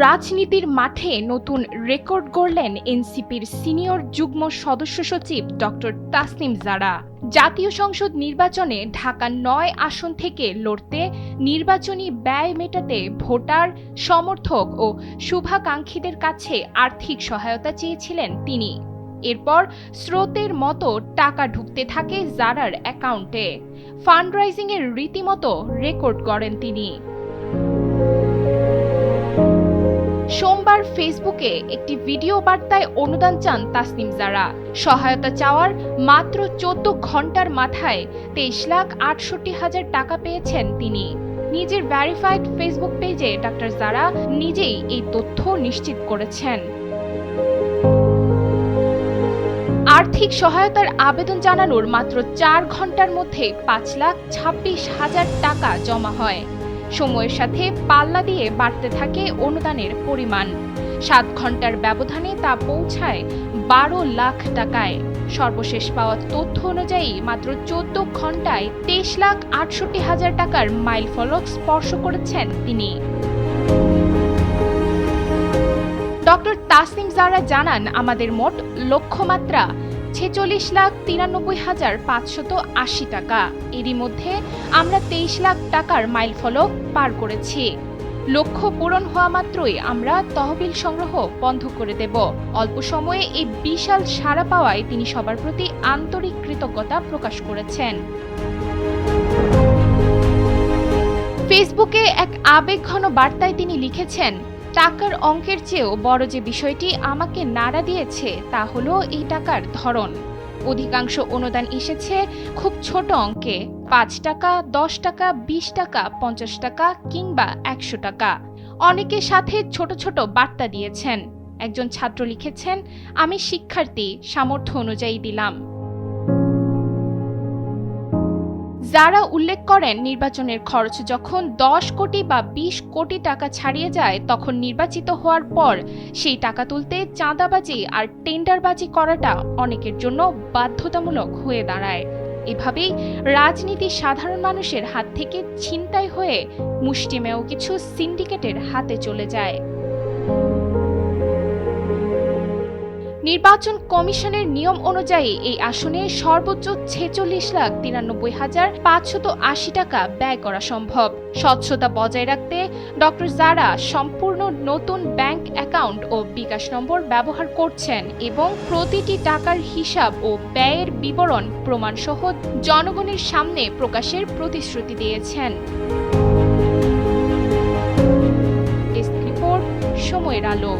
রাজনীতির মাঠে নতুন রেকর্ড গড়লেন এনসিপির সিনিয়র যুগ্ম সদস্য সচিব ডক্টর তাসনিম জারা। জাতীয় সংসদ নির্বাচনে ঢাকা ৯ আসন থেকে লড়তে নির্বাচনী ব্যয় মেটাতে ভোটার, সমর্থক ও শুভাকাঙ্ক্ষীদের কাছে আর্থিক সহায়তা চেয়েছিলেন তিনি। এরপর স্রোতের মতো টাকা ঢুকতে থাকে জারার অ্যাকাউন্টে। ফান্ডরাইজিংয়ের রীতিমতো রেকর্ড গড়েন তিনি। সোমবার ফেসবুকে একটি ভিডিও বার্তায় অনুদান চান তাসনিম জারা। সহায়তা চাওয়ার মাত্র ১৪ ঘন্টার মাথায় ২৩,৬৮,০০০ টাকা পেয়েছেন তিনি। নিজের ভেরিফাইড ফেসবুক পেজে ডক্টর জারা নিজেই এই তথ্য নিশ্চিত করেছেন। আর্থিক সহায়তার আবেদন জানানোর মাত্র ৪ ঘন্টার মধ্যে ৫,২৬,০০০ টাকা জমা হয়। সময়ের সাথে পাল্লা দিয়ে বাড়তে থাকে অনুদানের পরিমাণ। ৭ ঘন্টার ব্যবধানে তা পৌঁছায় ১২ লাখ টাকায়। সর্বশেষ পাওয়া তথ্য অনুযায়ী মাত্র ১৪ ঘন্টায় ২৩,৬৮,০০০ টাকার মাইলফলক স্পর্শ করেছেন তিনি। ডক্টর তাসনিম জারা জানান, আমাদের মোট লক্ষ্যমাত্রা ৪৬,৯৩,৫৮০ টাকা। এরই মধ্যে আমরা ২৩ লাখ টাকার মাইলফলক পার করেছি। লক্ষ্য পূরণ হওয়া মাত্রই আমরা তহবিল সংগ্রহ বন্ধ করে দেব। অল্প সময়ে এই বিশাল সাড়া পাওয়ায় তিনি সবার প্রতি আন্তরিক কৃতজ্ঞতা প্রকাশ করেছেন। ফেসবুকে এক আবেগঘন বার্তায় তিনি লিখেছেন, টাকার অঙ্কের চেয়েও বড় যে বিষয়টি আমাকে নাড়া দিয়েছে তা হলো এই টাকার ধরন। অধিকাংশ অনুদান এসেছে খুব ছোট অঙ্কে, ৫ টাকা, ১০ টাকা, ২০ টাকা, ৫০ টাকা কিংবা ১০০ টাকা। অনেকে সাথে ছোট ছোট বার্তা দিয়েছেন। একজন ছাত্র লিখেছেন, আমি শিক্ষার্থী, সামর্থ্য অনুযায়ী দিলাম। যারা উল্লেখ করেন, নির্বাচনের খরচ যখন ১০ কোটি বা ২০ কোটি টাকা ছাড়িয়ে যায় তখন নির্বাচিত হওয়ার পর সেই টাকা তুলতে চাঁদাবাজি আর টেন্ডারবাজি করাটা অনেকের জন্য বাধ্যতামূলক হয়ে দাঁড়ায়। এভাবেই রাজনীতি সাধারণ মানুষের হাত থেকে ছিনতাই হয়ে মুষ্টিমেয় কিছু সিন্ডিকেটের হাতে চলে যায়। নির্বাচন কমিশনের নিয়ম অনুযায়ী এই আসনে সর্বোচ্চ ৪৬,৯৩,৫৮০ টাকা ব্যয় করা সম্ভব। স্বচ্ছতা বজায় রাখতে ডক্টর জারা সম্পূর্ণ নতুন ব্যাংক অ্যাকাউন্ট ও বিকাশ নম্বর ব্যবহার করছেন এবং প্রতিটি টাকার হিসাব ও ব্যয়ের বিবরণ প্রমাণসহ জনগণের সামনে প্রকাশের প্রতিশ্রুতি দিয়েছেন। ডেস্ক রিপোর্ট, সময়ের আলো।